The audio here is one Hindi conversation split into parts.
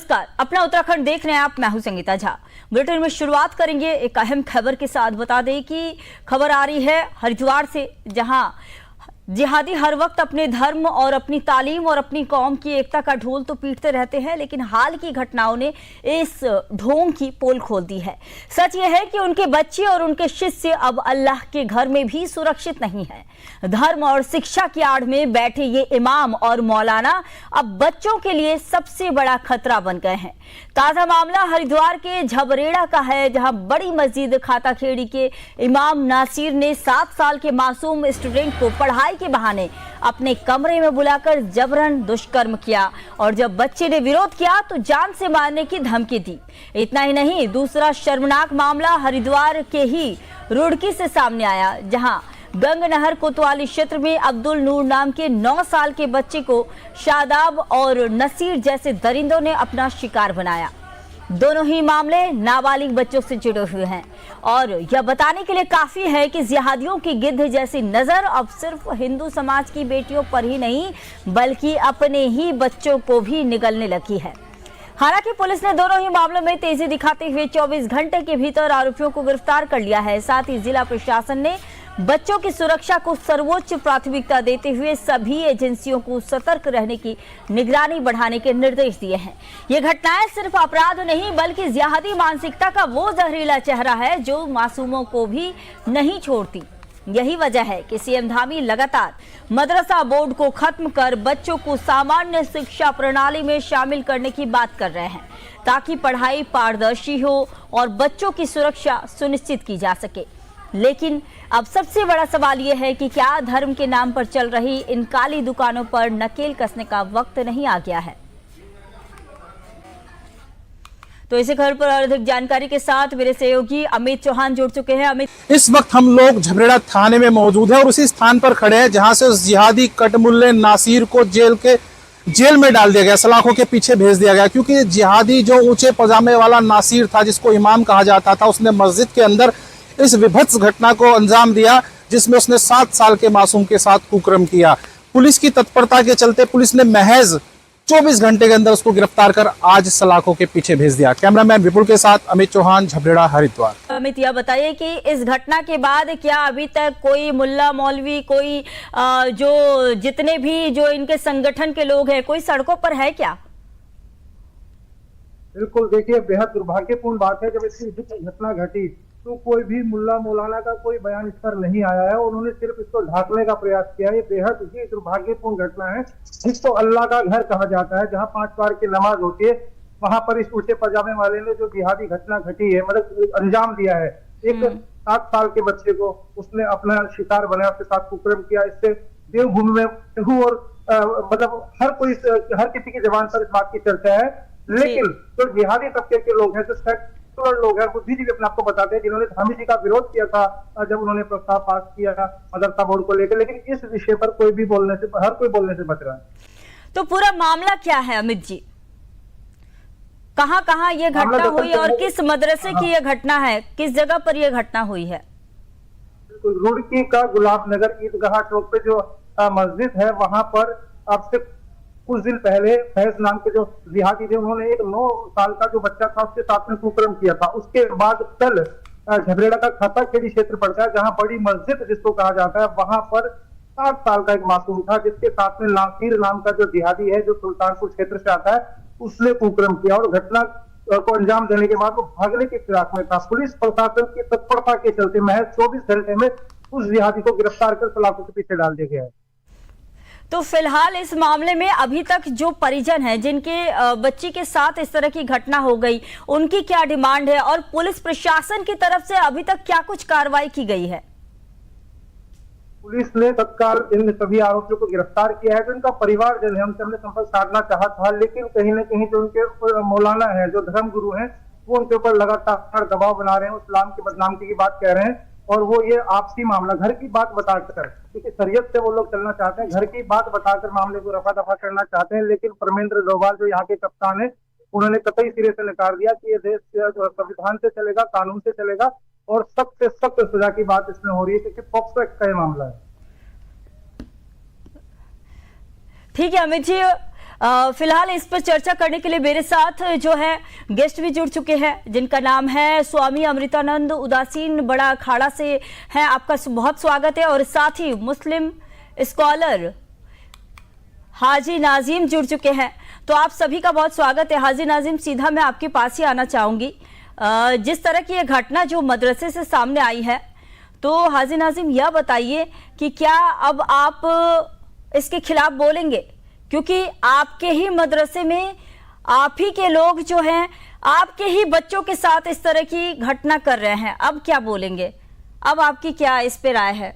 नमस्कार, अपना उत्तराखंड देख रहे हैं आप। मैं हूं संगीता झा। बुलेटिन में शुरुआत करेंगे एक अहम खबर के साथ। बता दें कि खबर आ रही है हरिद्वार से, जहां जिहादी हर वक्त अपने धर्म और अपनी तालीम और अपनी कौम की एकता का ढोल तो पीटते रहते हैं, लेकिन हाल की घटनाओं ने इस ढोंग की पोल खोल दी है। सच यह है कि उनके बच्चे और उनके शिष्य अब अल्लाह के घर में भी सुरक्षित नहीं है। धर्म और शिक्षा की आड़ में बैठे ये इमाम और मौलाना अब बच्चों के लिए सबसे बड़ा खतरा बन गए हैं। ताजा मामला हरिद्वार के झबरेड़ा का है, जहां बड़ी मस्जिद खाताखेड़ी के इमाम नासिर ने 7 साल के मासूम स्टूडेंट को पढ़ाई के बहाने अपने कमरे में बुलाकर जबरन दुष्कर्म किया, और जब बच्चे ने विरोध किया तो जान से मारने की धमकी दी। इतना ही नहीं, दूसरा शर्मनाक मामला हरिद्वार के ही रुड़की से सामने आया, जहां गंग नहर कोतवाली क्षेत्र में अब्दुल नूर नाम के 9 साल के बच्चे को शादाब और नसीर जैसे दरिंदों ने अपना शिकार बनाया। दोनों ही मामले नाबालिग बच्चों से जुड़े हुए हैं, और यह बताने के लिए काफी है कि जिहादियों की गिद्ध जैसी नजर अब सिर्फ हिंदू समाज की बेटियों पर ही नहीं, बल्कि अपने ही बच्चों को भी निगलने लगी है। हालांकि पुलिस ने दोनों ही मामलों में तेजी दिखाते हुए 24 घंटे के भीतर आरोपियों को गिरफ्तार कर लिया है। साथ ही जिला प्रशासन ने बच्चों की सुरक्षा को सर्वोच्च प्राथमिकता देते हुए सभी एजेंसियों को सतर्क रहने की निगरानी बढ़ाने के निर्देश दिए हैं। ये घटनाएं सिर्फ अपराध नहीं, बल्कि जिहादी मानसिकता का वो जहरीला चेहरा है जो मासूमों को भी नहीं छोड़ती। यही वजह है कि सीएम धामी लगातार मदरसा बोर्ड को खत्म कर बच्चों को सामान्य शिक्षा प्रणाली में शामिल करने की बात कर रहे हैं, ताकि पढ़ाई पारदर्शी हो और बच्चों की सुरक्षा सुनिश्चित की जा सके। लेकिन अब सबसे बड़ा सवाल यह है कि क्या धर्म के नाम पर चल रही इन काली दुकानों पर नकेल कसने का वक्त नहीं आ गया है? तो इसी खबर पर और अधिक जानकारी के साथ मेरे सहयोगी अमित चौहान जुड़ चुके हैं। अमित, इस वक्त हम लोग झबरेड़ा थाने में मौजूद हैं और उसी स्थान पर खड़े हैं जहां से उस जिहादी कटमुल्ले नासिर को जेल में डाल दिया गया, सलाखों के पीछे भेज दिया गया। क्योंकि जिहादी जो ऊंचे पजामे वाला नासिर था, जिसको इमाम कहा जाता था, उसने मस्जिद के अंदर इस विभत्स घटना को अंजाम दिया, जिसमें उसने 7 साल के मासूम के साथ कुकर्म किया। पुलिस की तत्परता के चलते पुलिस ने महज 24 घंटे के अंदर उसको गिरफ्तार कर आज सलाखों के पीछे भेज दिया। कैमरामैन विपुल के साथ अमित चौहान, झबरेड़ा, हरिद्वार। अमित, यह बताइए कि इस घटना के बाद क्या अभी तक कोई मुल्ला मौलवी, कोई जो जितने भी जो इनके संगठन के लोग हैं, कोई सड़कों पर है क्या? बिल्कुल, देखिए बेहद दुर्भाग्यपूर्ण बात है, जब इसकी घटना घटी तो कोई भी मुल्ला मौलाना का कोई बयान इस पर नहीं आया है। उन्होंने सिर्फ इसको ढांकने का प्रयास किया है। ये बेहद ही दुर्भाग्यपूर्ण घटना है। जिसको अल्लाह का घर कहा जाता है, जहां 5 बार की नमाज होती है, वहां पर इस ऊंचे पजामे वाले ने जो जिहादी घटना घटी है, मतलब अंजाम दिया है। एक 7 साल के बच्चे को उसने अपना शिकार बनाया, उसके साथ कुकर्म किया। इससे देवभूमि में और मतलब हर किसी की जबान पर इस बात की चर्चा है। लेकिन जो जिहादी तबके के लोग हैं, जो लोग हैं, बुद्धिजीवी अपने आपको बताते हैं, जिन्होंने धामी जी का विरोध किया था जब उन्होंने प्रस्ताव पास किया मदरसा बोर्ड को लेकर, लेकिन इस विषय पर हर कोई बोलने से बच रहा है। तो पूरा मामला क्या है अमित जी? कहां ये घटना हुई और किस मदरसे की यह घटना है? किस जगह पर यह घटना हुई है? रुड़की का गुलाब नगर ईदगाह चौक पे जो मस्जिद है, वहां पर अब से कुछ दिन पहले फैज नाम के जो जिहादी थे, उन्होंने एक 9 साल का जो बच्चा था उसके साथ में कुकर्म किया था। उसके बाद कल झबरेड़ा का खाताखेड़ी क्षेत्र पड़ता है, जहां बड़ी मस्जिद जिसको कहा जाता है, वहां पर 7 साल का एक मासूम था, जिसके साथ में नासिर नाम का जो जिहादी है, जो सुल्तानपुर क्षेत्र से आता है, उसने कुकर्म किया। और घटना को अंजाम देने के बाद वो भागने की फिराक में था। पुलिस प्रशासन की तत्परता के चलते महज 24 घंटे में उस जिहादी को गिरफ्तार कर सलाखों के पीछे डाल दिया गया है। तो फिलहाल इस मामले में अभी तक जो परिजन हैं, जिनके बच्ची के साथ इस तरह की घटना हो गई, उनकी क्या डिमांड है और पुलिस प्रशासन की तरफ से अभी तक क्या कुछ कार्रवाई की गई है? पुलिस ने तत्काल इन सभी आरोपियों को गिरफ्तार किया है। जो इनका परिवारजन है, उनसे हमने संपर्क साधना चाहा था, लेकिन कहीं न कहीं जो उनके मौलाना है, जो धर्म गुरु हैं, वो उनके ऊपर लगातार दबाव बना रहे हैं, इस्लाम की बदनामी की बात कह रहे हैं। और वो ये आपसी मामला घर की बात बताकर, क्योंकि शरीयत से वो लोग चलना चाहते हैं, घर की बात बताकर मामले को रफा दफा करना चाहते हैं। लेकिन परमेंद्र डोभाल जो यहाँ के कप्तान है, उन्होंने कतई सिरे से नकार दिया कि ये देश संविधान से चलेगा, कानून से चलेगा, और सख्त से सख्त सजा की बात इसमें हो रही है, क्योंकि पॉक्सो एक्ट का ये मामला है। ठीक है अमित जी, फिलहाल इस पर चर्चा करने के लिए मेरे साथ जो है गेस्ट भी जुड़ चुके हैं, जिनका नाम है स्वामी अमृतानंद उदासीन बड़ा अखाड़ा से हैं। आपका बहुत स्वागत है। और साथ ही मुस्लिम स्कॉलर हाजी नाजिम जुड़ चुके हैं। तो आप सभी का बहुत स्वागत है। हाजी नाजिम, सीधा मैं आपके पास ही आना चाहूंगी। जिस तरह की ये घटना जो मदरसे से सामने आई है, तो हाजी नाजिम यह बताइए कि क्या अब आप इसके खिलाफ बोलेंगे, क्योंकि आपके ही मदरसे में आप ही के लोग जो हैं आपके ही बच्चों के साथ इस तरह की घटना कर रहे हैं, अब क्या बोलेंगे? अब आपकी क्या इस पे राय है?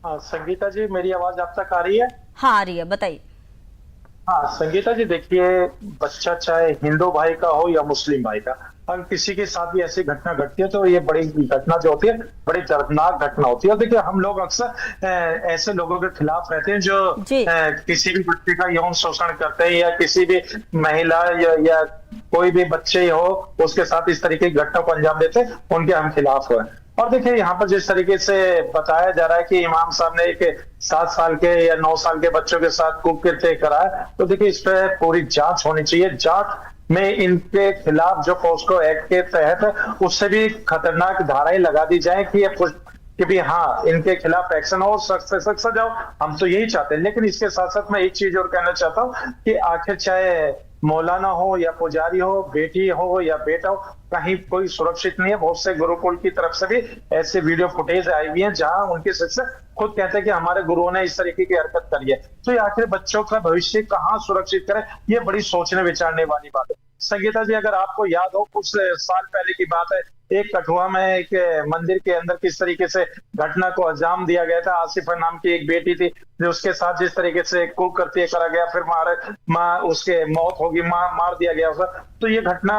संगीता जी, मेरी आवाज आप तक आ रही है? हाँ, आ रही है, बताइए। हाँ संगीता जी, देखिए, बच्चा चाहे हिंदू भाई का हो या मुस्लिम भाई का, अगर किसी के साथ भी ऐसी घटना घटती है तो ये बड़ी घटना जो होती है, बड़ी दर्दनाक घटना होती है। और देखिए, हम लोग अक्सर ऐसे लोगों के खिलाफ रहते हैं जो किसी भी बच्चे का यौन शोषण करते हैं, या किसी भी महिला या कोई भी बच्चे हो उसके साथ इस तरीके की घटना को अंजाम देते हैं, उनके हम खिलाफ हुए। और देखिए, यहाँ पर जिस तरीके से बताया जा रहा है कि इमाम साहब ने एक 7 साल के या 9 साल के बच्चों के साथ कुकृत्य करा है, तो देखिए इस पर पूरी जांच होनी चाहिए। जांच में इनके खिलाफ जो पोस्को एक्ट के तहत उससे भी खतरनाक धाराएं लगा दी जाए कि भी हाँ, इनके खिलाफ एक्शन हो, सख्त से सख्त सजा हो। हम तो यही चाहते हैं। लेकिन इसके साथ साथ मैं एक चीज और कहना चाहता हूँ कि आखिर चाहे मौलाना हो या पुजारी हो, बेटी हो या बेटा हो, कहीं कोई सुरक्षित नहीं है। बहुत से गुरुकुल की तरफ से भी ऐसे वीडियो फुटेज आई हुई है जहां उनके शिक्षक खुद कहते हैं कि हमारे गुरुओं ने इस तरीके की हरकत करी है। तो ये आखिर बच्चों का भविष्य कहाँ सुरक्षित करे, ये बड़ी सोचने विचारने वाली बात है। संगीता जी, अगर आपको याद हो, कुछ साल पहले की बात है, एक कठुआ में एक मंदिर के अंदर किस तरीके से घटना को अंजाम दिया गया था। आसिफा नाम की एक बेटी थी जो उसके साथ जिस तरीके से कुकृत्य करा गया, फिर उसके मौत होगी, मार दिया गया उसे। तो ये घटना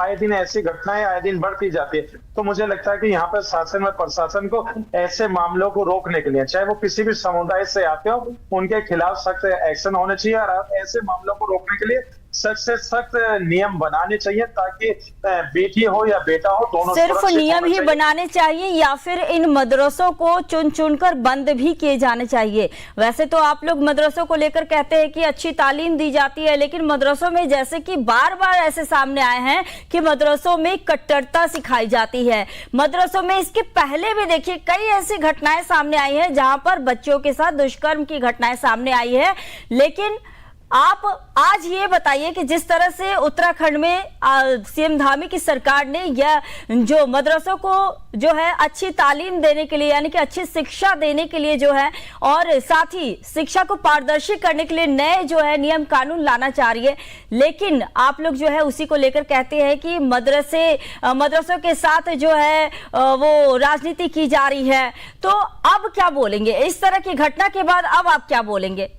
आए दिन, ऐसी घटनाएं आए दिन बढ़ती जाती है। तो मुझे लगता है कि यहाँ पर शासन में प्रशासन को ऐसे मामलों को रोकने के लिए, चाहे वो किसी भी समुदाय से आते हो, उनके खिलाफ सख्त एक्शन होने चाहिए। और ऐसे मामलों को रोकने के लिए सख्त से सख्त नियम बनाने चाहिए, ताकि बेटी हो या बेटा हो, दोनों सिर्फ नियम ही बनाने चाहिए या फिर इन मदरसों को चुन चुनकर बंद भी किए जाने चाहिए? वैसे तो आप लोग मदरसों को लेकर कहते हैं कि अच्छी तालीम दी जाती है, लेकिन मदरसों में जैसे कि बार बार ऐसे सामने आए हैं कि मदरसों में कट्टरता सिखाई जाती है। मदरसों में इसके पहले भी देखिए कई ऐसी घटनाएं सामने आई हैं जहां पर बच्चों के साथ दुष्कर्म की घटनाएं सामने आई है। लेकिन आप आज ये बताइए कि जिस तरह से उत्तराखंड में सीएम धामी की सरकार ने यह जो मदरसों को जो है अच्छी तालीम देने के लिए, यानी कि अच्छी शिक्षा देने के लिए जो है, और साथ ही शिक्षा को पारदर्शी करने के लिए नए जो है नियम कानून लाना चाह रही है, लेकिन आप लोग जो है उसी को लेकर कहते हैं कि मदरसों के साथ जो है वो राजनीति की जा रही है। तो अब क्या बोलेंगे इस तरह की घटना के बाद? अब आप क्या बोलेंगे?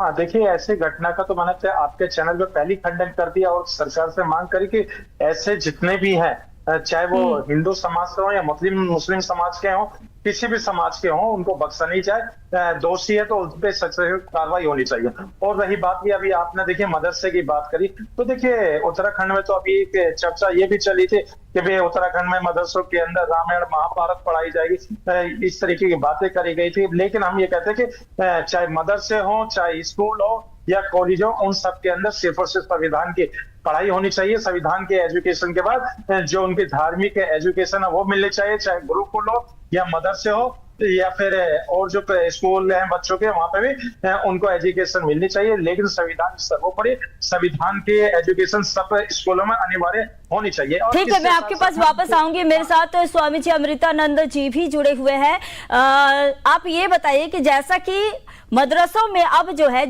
हाँ देखिए, ऐसे घटना का तो मैंने आपके चैनल पे पहले खंडन कर दिया और सरकार से मांग करी कि ऐसे जितने भी हैं, चाहे वो हिंदू समाज से हो या मुस्लिम समाज के हो, किसी भी समाज के हो, उनको बख्शा नहीं जाए। दोषी है तो उस पर सख्त कार्रवाई होनी चाहिए। और रही बात भी अभी आपने देखिए मदरसे की बात करी, तो देखिए उत्तराखंड में तो अभी एक चर्चा ये भी चली थी कि भाई उत्तराखंड में मदरसों के अंदर रामायण महाभारत पढ़ाई जाएगी, इस तरीके की बातें करी गई थी। लेकिन हम ये कहते हैं कि चाहे मदरसे हो, चाहे स्कूल हो या कॉलेज हो, उन सब के अंदर सिर्फ और सिर्फ संविधान की पढ़ाई होनी चाहिए। संविधान के एजुकेशन के बाद जो उनकी धार्मिक एजुकेशन है वो मिलनी चाहिए, चाहे गुरुकुल हो या मदरसे हो या फिर और जो स्कूल हैं बच्चों के, वहां पे भी उनको एजुकेशन मिलनी चाहिए। लेकिन संविधान सर्वोपरि, संविधान की एजुकेशन सब स्कूलों में अनिवार्य होनी चाहिए। ठीक है, मैं आपके पास वापस आऊंगी। मेरे साथ स्वामी जी अमृतानंद जी भी जुड़े हुए हैं। आप ये बताइए कि जैसा कि मदरसों में अब जो है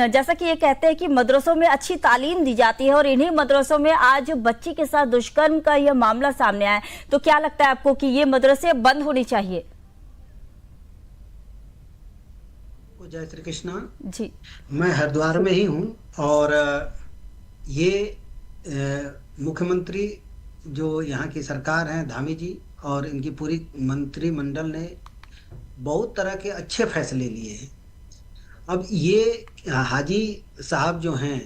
जैसा कि ये कहते हैं कि मदरसों में अच्छी तालीम दी जाती है, और इन्हीं मदरसों में आज बच्ची के साथ दुष्कर्म का यह मामला सामने आया, तो क्या लगता है आपको कि ये मदरसे बंद होने चाहिए? जय श्री कृष्णा जी। मैं हरिद्वार में ही हूँ, और ये मुख्यमंत्री जो यहाँ की सरकार है धामी जी और इनकी पूरी मंत्रिमंडल ने बहुत तरह के अच्छे फैसले लिए हैं। अब ये हाजी साहब जो हैं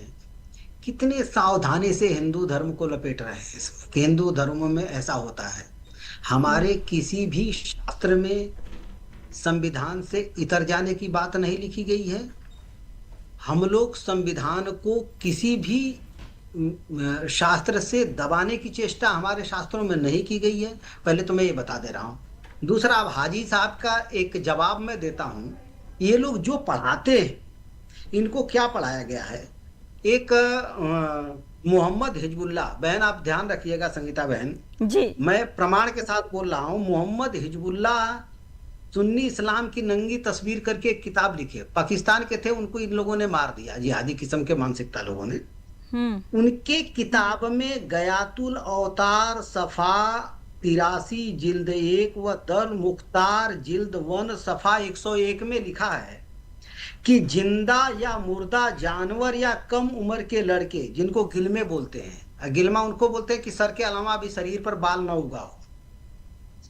कितने सावधानी से हिंदू धर्म को लपेट रहे हैं। हिंदू धर्म में ऐसा होता है, हमारे किसी भी शास्त्र में संविधान से इतर जाने की बात नहीं लिखी गई है, हम लोग संविधान को किसी भी शास्त्र से दबाने की चेष्टा हमारे शास्त्रों में नहीं की गई है, पहले तो मैं ये बता दे रहा हूँ। दूसरा, अब हाजी साहब का एक जवाब मैं देता हूँ। ये लोग जो पढ़ाते हैं, इनको क्या पढ़ाया गया है? एक मोहम्मद हिजबुल्लाह, बहन आप ध्यान रखिएगा संगीता बहन जी, मैं प्रमाण के साथ बोल रहा हूँ, मोहम्मद हिजबुल्लाह सुन्नी इस्लाम की नंगी तस्वीर करके एक किताब लिखी, पाकिस्तान के थे, उनको इन लोगों ने मार दिया, जिहादी किस्म के मानसिकता लोगों ने। उनके किताब में गयातुल अवतार सफा 83 जिल्द 1 व दर मुख्तार जिल्द 1 सफा 101 में लिखा है कि जिंदा या मुर्दा जानवर या कम उम्र के लड़के, जिनको गिलमे बोलते हैं, गिलमा उनको बोलते हैं कि सर के अलावा भी शरीर पर बाल न उगाओ,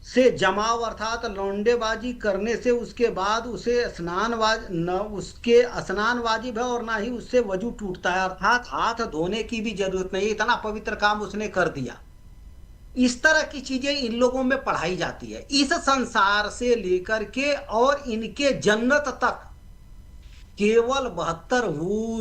से जमाव अर्थात लौंडेबाजी करने से उसके बाद उसे उसके स्नान वाजिब है और ना ही उससे वजू टूटता है, अर्थात हाथ धोने की भी जरूरत नहीं, इतना पवित्र काम उसने कर दिया। इस तरह की चीजें इन लोगों में पढ़ाई जाती है। इस संसार से लेकर के और इनके जन्नत तक केवल 72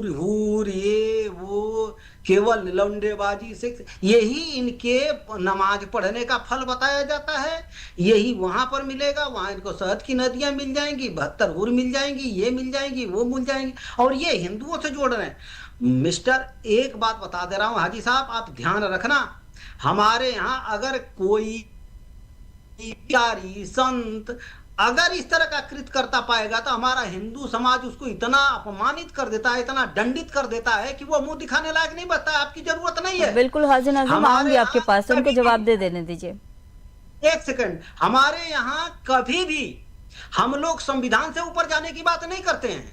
हूर ये वो केवल लौंडेबाजी से, यही इनके नमाज पढ़ने का फल बताया जाता है। यही वहां पर मिलेगा, वहां इनको शहद की नदियां मिल जाएंगी, 72 हूर मिल जाएंगी, ये मिल जाएंगी, वो मिल जाएंगी, और ये हिंदुओं से जोड़ रहे हैं। मिस्टर, एक बात बता दे रहा हूं हाजी साहब, आप ध्यान रखना, हमारे यहाँ अगर कोई प्यारी संत अगर इस तरह का कृत करता पाएगा तो हमारा हिंदू समाज उसको इतना अपमानित कर देता है, इतना दंडित कर देता है कि वो मुंह दिखाने लायक नहीं बचता है। आपकी जरूरत नहीं है। बिल्कुल हाजी नाज़िम, आऊंगी आपके पास, उनको जवाब दे देने दीजिए। एक सेकंड, हमारे यहाँ कभी भी हम लोग संविधान से ऊपर जाने की बात नहीं करते हैं,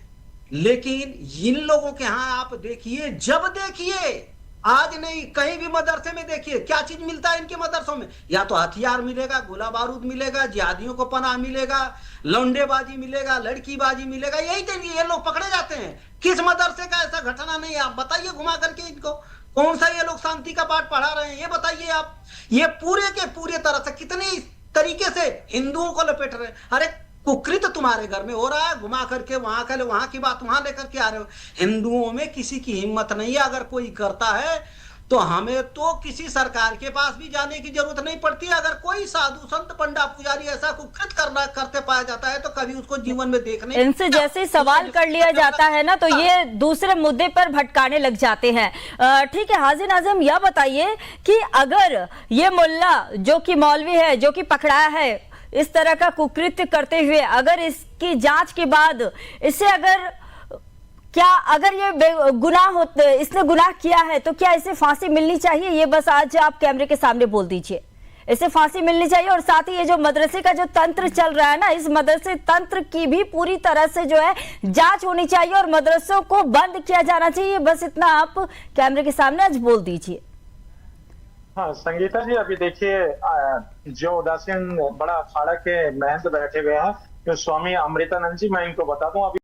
लेकिन इन लोगों के यहाँ आप देखिए, जब देखिए, आज नहीं कहीं भी मदरसे में देखिए क्या चीज मिलता है इनके मदरसों में, या तो हथियार मिलेगा, गोला बारूद मिलेगा, जिहादियों को पनाह मिलेगा, लौंडेबाजी मिलेगा, लड़कीबाजी मिलेगा, यही तो ये लोग पकड़े जाते हैं। किस मदरसे का ऐसा घटना नहीं है? आप बताइए घुमा करके इनको, कौन सा ये लोग शांति का पाठ पढ़ा रहे हैं, ये बताइए आप। ये पूरे के पूरे तरह से कितनी तरीके से हिंदुओं को लपेट रहे हैं। अरे कुकृत तुम्हारे घर में हो रहा है, घुमा करके वहां की बात वहां लेकर के आ रहे हो। हिंदुओं में किसी की हिम्मत नहीं है, अगर कोई करता है तो हमें तो किसी सरकार के पास भी जाने की जरूरत नहीं पड़ती। अगर कोई साधु संत पंडा पुजारी ऐसा कुकृत करते पाया जाता है तो कभी उसको जीवन में देखने, इनसे जैसे सवाल कर लिया जाता है ना, तो ये दूसरे मुद्दे पर भटकाने लग जाते हैं। ठीक है हाजी नाज़िम, यह बताइए कि अगर ये मुल्ला जो कि मौलवी है, जो कि पकड़ाया है इस तरह का कुकृत्य करते हुए, अगर इसकी जांच के बाद इसे अगर ये गुनाह होते, इसने गुनाह किया है, तो क्या इसे फांसी मिलनी चाहिए? ये बस आज आप कैमरे के सामने बोल दीजिए, इसे फांसी मिलनी चाहिए। और साथ ही ये जो मदरसे का जो तंत्र चल रहा है ना, इस मदरसे तंत्र की भी पूरी तरह से जो है जांच होनी चाहिए और मदरसों को बंद किया जाना चाहिए। बस इतना आप कैमरे के सामने आज बोल दीजिए। हाँ संगीता जी, अभी देखिए जो उदासीन बड़ा अखाड़ा के महंत बैठे हुए हैं, जो स्वामी अमृतानंद जी, मैं इनको बता दूं, अभी